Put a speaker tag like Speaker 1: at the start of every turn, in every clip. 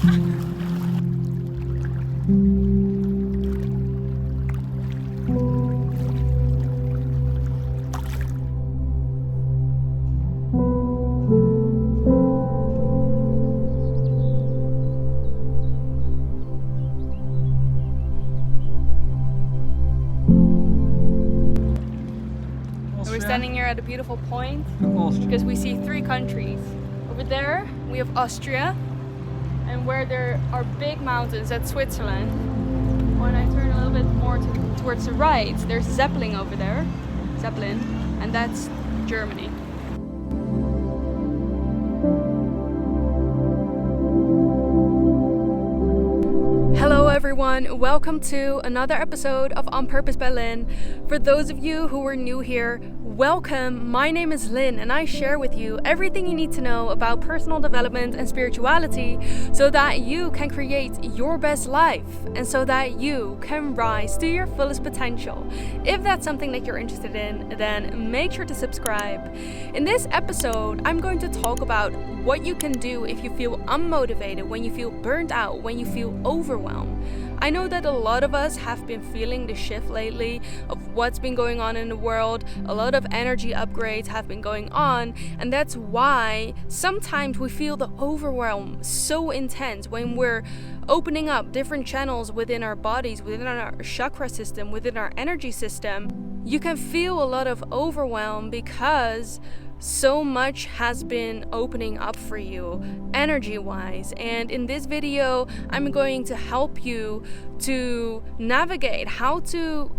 Speaker 1: We're standing here at a beautiful point
Speaker 2: Austria.
Speaker 1: because we see three countries. Over there we have Austria, and where there are big mountains, that's Switzerland. When I turn a little bit more towards the right, there's Zeppelin over there, and that's Germany. Hello everyone, welcome to another episode of On Purpose by Lynn. For those of you who are new here, welcome. My name is Lynn and I share with you everything you need to know about personal development and spirituality so that you can create your best life and so that you can rise to your fullest potential. If that's something that you're interested in, then make sure to subscribe. In this episode, I'm going to talk about what you can do if you feel unmotivated, when you feel burnt out, when you feel overwhelmed. I know that a lot of us have been feeling the shift lately of what's been going on in the world. A lot of energy upgrades have been going on, and that's why sometimes we feel the overwhelm so intense when we're opening up different channels within our bodies, within our chakra system, within our energy system. You can feel a lot of overwhelm because so much has been opening up for you energy-wise, and in this video I'm going to help you to navigate how to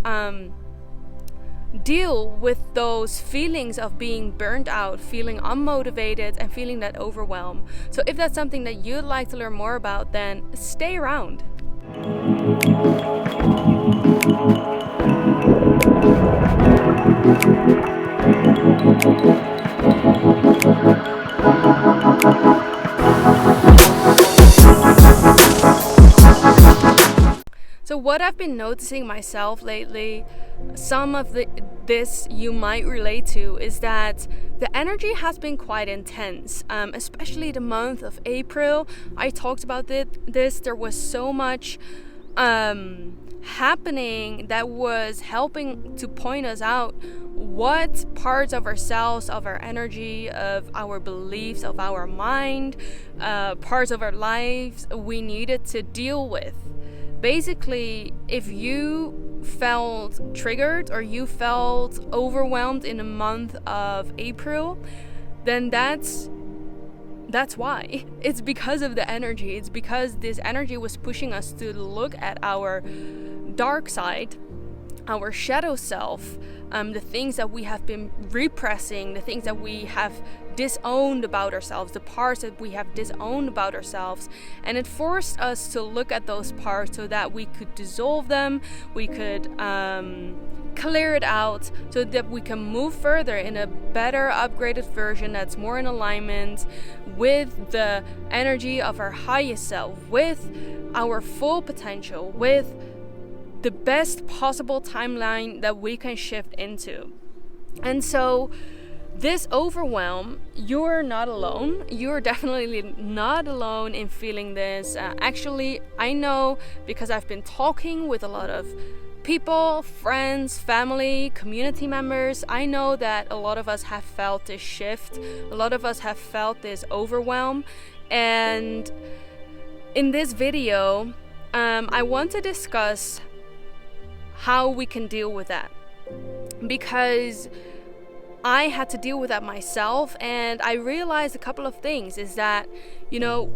Speaker 1: deal with those feelings of being burnt out, feeling unmotivated, and feeling that overwhelm. So if that's something that you'd like to learn more about, then stay around. So what I've been noticing myself lately, some of this you might relate to, is that the energy has been quite intense, especially the month of April. I talked about this. There was so much happening that was helping to point us out what parts of ourselves, of our energy, of our beliefs, of our mind, parts of our lives we needed to deal with. Basically, if you felt triggered or you felt overwhelmed in the month of April, then that's why. It's because of the energy. It's because this energy was pushing us to look at our dark side, our shadow self, the things that we have been repressing, the things that we have disowned about ourselves, the parts that we have disowned about ourselves. And it forced us to look at those parts so that we could dissolve them, we could clear it out, so that we can move further in a better, upgraded version that's more in alignment with the energy of our highest self, with our full potential, with the best possible timeline that we can shift into. And so this overwhelm, you're not alone. You're definitely not alone in feeling this. Actually, I know, because I've been talking with a lot of people, friends, family, community members. I know that a lot of us have felt this shift. A lot of us have felt this overwhelm. And in this video, I want to discuss how we can deal with that, because I had to deal with that myself, and I realized a couple of things. Is that,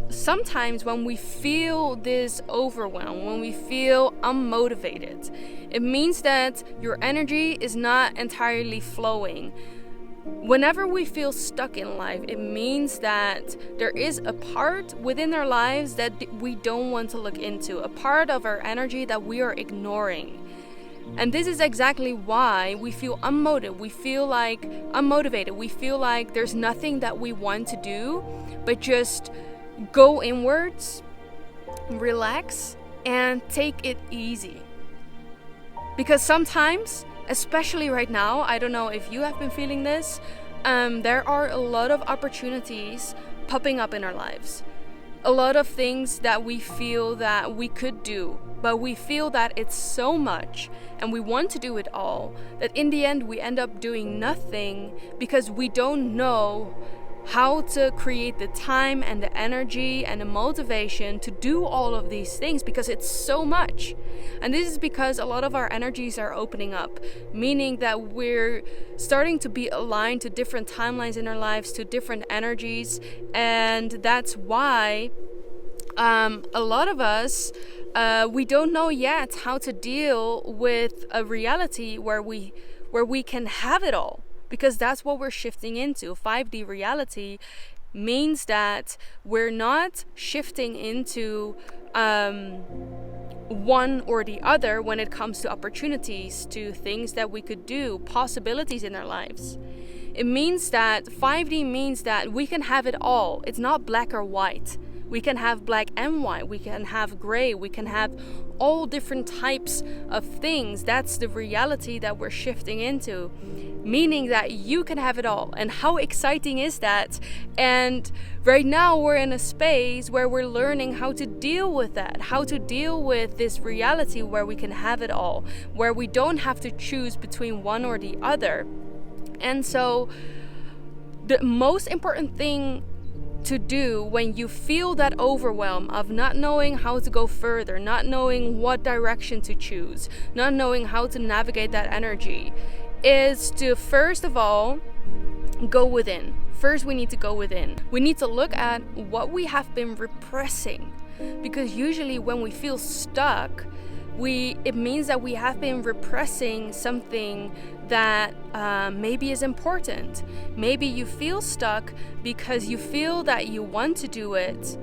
Speaker 1: sometimes when we feel this overwhelm, when we feel unmotivated, it means that your energy is not entirely flowing. Whenever we feel stuck in life, it means that there is a part within our lives that we don't want to look into, a part of our energy that we are ignoring. And this is exactly why we feel unmotivated. We feel like there's nothing that we want to do but just go inwards, relax, and take it easy. Because sometimes, especially right now, I don't know if you have been feeling this, there are a lot of opportunities popping up in our lives. a lot of things that we feel that we could do, but we feel that it's so much and we want to do it all, that in the end we end up doing nothing because we don't know how to create the time and the energy and the motivation to do all of these things, because it's so much. And this is because a lot of our energies are opening up, meaning that we're starting to be aligned to different timelines in our lives, to different energies. And that's why a lot of us, we don't know yet how to deal with a reality where we can have it all. Because that's what we're shifting into. 5D reality means that we're not shifting into one or the other when it comes to opportunities, to things that we could do, possibilities in our lives. It means that 5D means that we can have it all. It's not black or white. We can have black and white, we can have gray, we can have all different types of things. That's the reality that we're shifting into, meaning that you can have it all. And how exciting is that? And right now we're in a space where we're learning how to deal with that, how to deal with this reality where we can have it all, where we don't have to choose between one or the other. And so the most important thing to do when you feel that overwhelm of not knowing how to go further, not knowing what direction to choose, not knowing how to navigate that energy, is to first of all go within. First, we need to go within. We need to look at what we have been repressing, because usually when we feel stuck, it means that we have been repressing something that maybe is important. Maybe you feel stuck because you feel that you want to do it,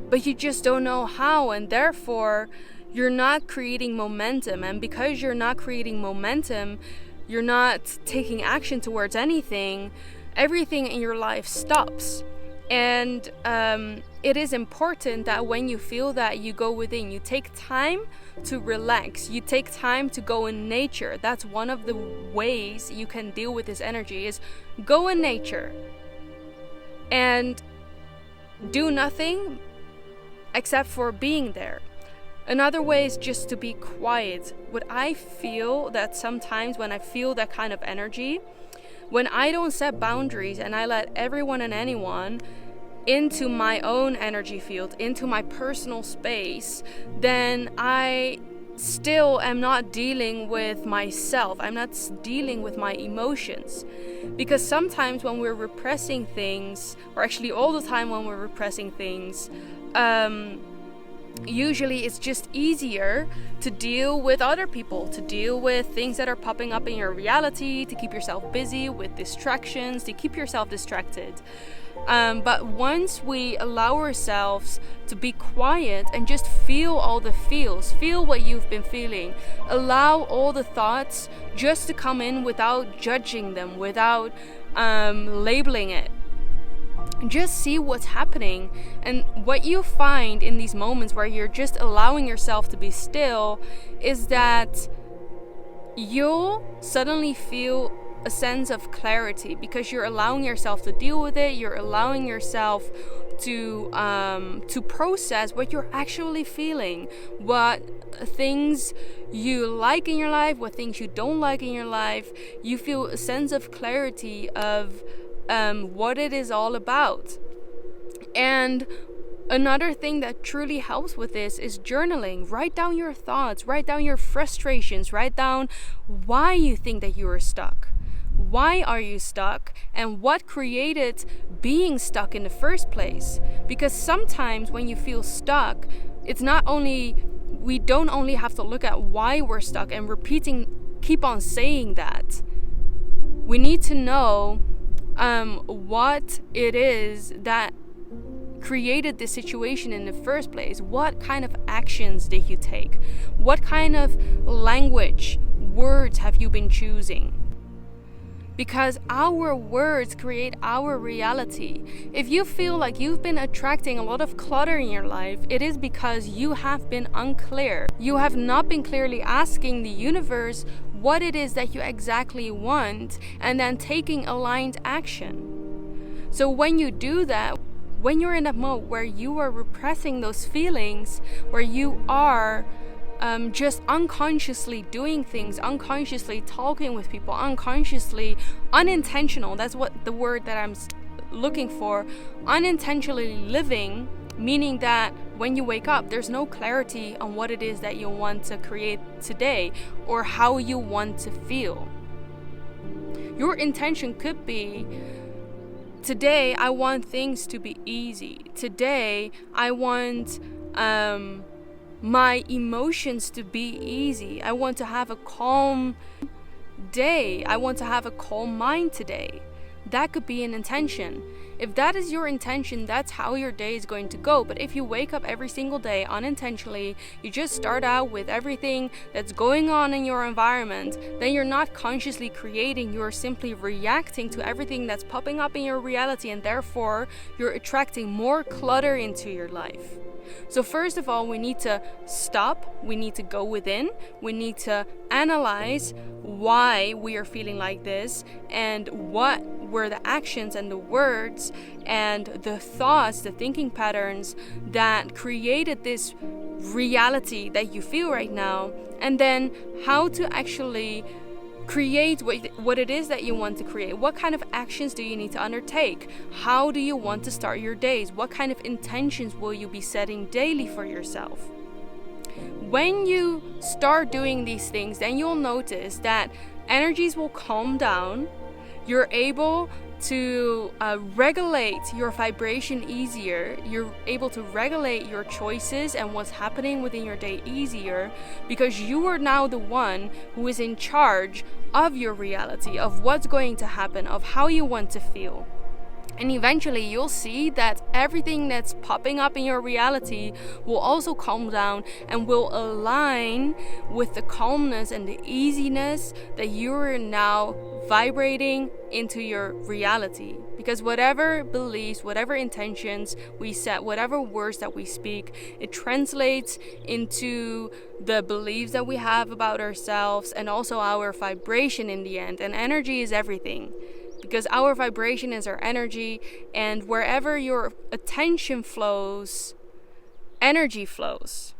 Speaker 1: but you just don't know how, and therefore you're not creating momentum. And because you're not creating momentum, you're not taking action towards anything. Everything in your life stops. And it is important that when you feel that, you go within. You take time to relax. You take time to go in nature. That's one of the ways you can deal with this energy, is go in nature and do nothing except for being there. Another way is just to be quiet. What I feel that sometimes when I feel that kind of energy, when I don't set boundaries and I let everyone and anyone into my own energy field, into my personal space, then I still am not dealing with myself. I'm not dealing with my emotions. Because sometimes when we're repressing things, or actually all the time when we're repressing things, usually it's just easier to deal with other people, to deal with things that are popping up in your reality, to keep yourself busy with distractions, to keep yourself distracted. But once we allow ourselves to be quiet and just feel all the feels, feel what you've been feeling, allow all the thoughts just to come in without judging them, without labeling it. Just see what's happening. And what you find in these moments where you're just allowing yourself to be still is that you'll suddenly feel a sense of clarity, because you're allowing yourself to deal with it. You're allowing yourself to process what you're actually feeling, what things you like in your life, what things you don't like in your life. You feel a sense of clarity of what it is all about. And another thing that truly helps with this is journaling. Write down your thoughts, write down your frustrations, write down why you think that you are stuck. Why are you stuck, and what created being stuck in the first place? Because sometimes when you feel stuck, we don't only have to look at why we're stuck and keep on saying that. We need to know what it is that created this situation in the first place. What kind of actions did you take? What kind of language, words have you been choosing? Because our words create our reality. If you feel like you've been attracting a lot of clutter in your life, it is because you have been unclear. You have not been clearly asking the universe what it is that you exactly want, and then taking aligned action. So when you do that, when you're in that mode where you are repressing those feelings, where you are just unconsciously doing things, unconsciously talking with people, unconsciously, unintentional, that's what the word that I'm looking for, unintentionally living, meaning that when you wake up, there's no clarity on what it is that you want to create today or how you want to feel. Your intention could be, today I want things to be easy. Today I want my emotions to be easy. I want to have a calm day. I want to have a calm mind today. That could be an intention. If that is your intention, that's how your day is going to go. But if you wake up every single day unintentionally, you just start out with everything that's going on in your environment, then you're not consciously creating, you're simply reacting to everything that's popping up in your reality, and therefore you're attracting more clutter into your life. So first of all, we need to stop, we need to go within, we need to analyze why we are feeling like this and what were the actions and the words and the thoughts, the thinking patterns that created this reality that you feel right now, and then how to actually create what it is that you want to create. What kind of actions do you need to undertake? How do you want to start your days? What kind of intentions will you be setting daily for yourself? When you start doing these things, then you'll notice that energies will calm down. You're able to regulate your vibration easier. You're able to regulate your choices and what's happening within your day easier, because you are now the one who is in charge of your reality, of what's going to happen, of how you want to feel. And eventually you'll see that everything that's popping up in your reality will also calm down and will align with the calmness and the easiness that you're now vibrating into your reality. Because whatever beliefs, whatever intentions we set, whatever words that we speak, it translates into the beliefs that we have about ourselves and also our vibration in the end. And energy is everything, because our vibration is our energy, and wherever your attention flows, energy flows.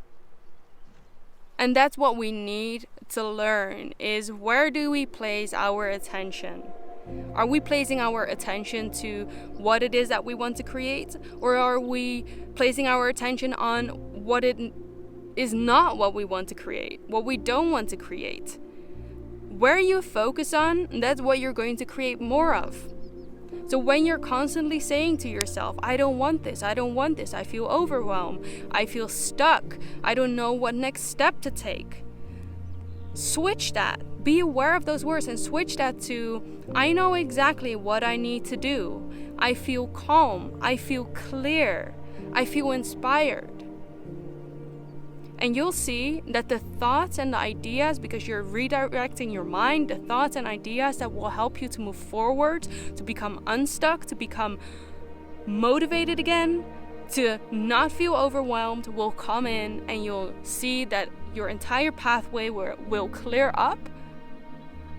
Speaker 1: And that's what we need to learn, is where do we place our attention? Are we placing our attention to what it is that we want to create, or are we placing our attention on what it is not what we want to create, what we don't want to create? Where you focus on, that's what you're going to create more of. So when you're constantly saying to yourself, I don't want this, I don't want this, I feel overwhelmed, I feel stuck, I don't know what next step to take, switch that. Be aware of those words and switch that to, I know exactly what I need to do. I feel calm, I feel clear, I feel inspired. And you'll see that the thoughts and the ideas, because you're redirecting your mind, the thoughts and ideas that will help you to move forward, to become unstuck, to become motivated again, to not feel overwhelmed, will come in, and you'll see that your entire pathway will clear up,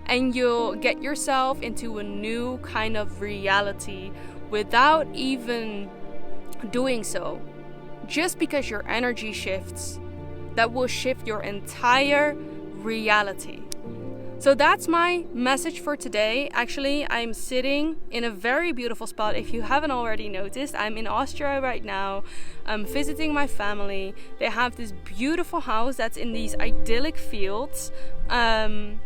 Speaker 1: and you'll get yourself into a new kind of reality without even doing so. Just because your energy shifts, that will shift your entire reality. So that's my message for today. Actually, I'm sitting in a very beautiful spot. If you haven't already noticed, I'm in Austria right now. I'm visiting my family. They have this beautiful house that's in these idyllic fields. And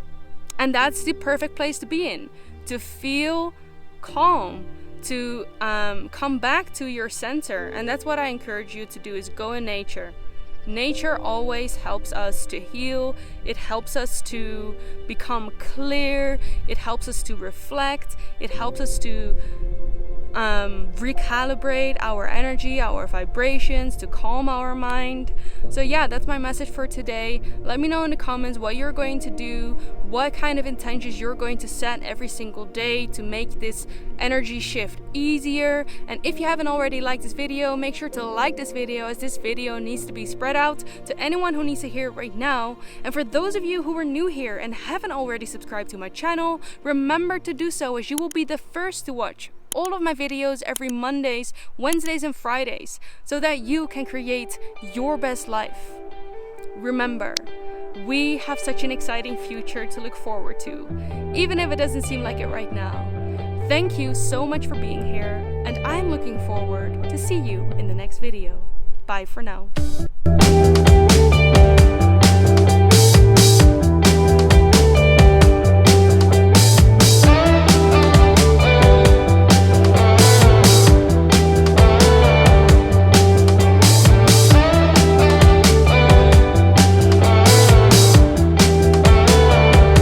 Speaker 1: that's the perfect place to be in, to feel calm, to come back to your center. And that's what I encourage you to do, is go in nature. Nature always helps us to heal. It helps us to become clear. It helps us to reflect. It helps us to recalibrate our energy, our vibrations, to calm our mind. So yeah, that's my message for today. Let me know in the comments what you're going to do, what kind of intentions you're going to set every single day to make this energy shift easier. And if you haven't already liked this video, make sure to like this video, as this video needs to be spread out to anyone who needs to hear it right now. And for those of you who are new here and haven't already subscribed to my channel, remember to do so, as you will be the first to watch all of my videos every Mondays, Wednesdays, and Fridays so that you can create your best life. Remember, we have such an exciting future to look forward to, even if it doesn't seem like it right now. Thank you so much for being here, and I'm looking forward to see you in the next video. Bye for now.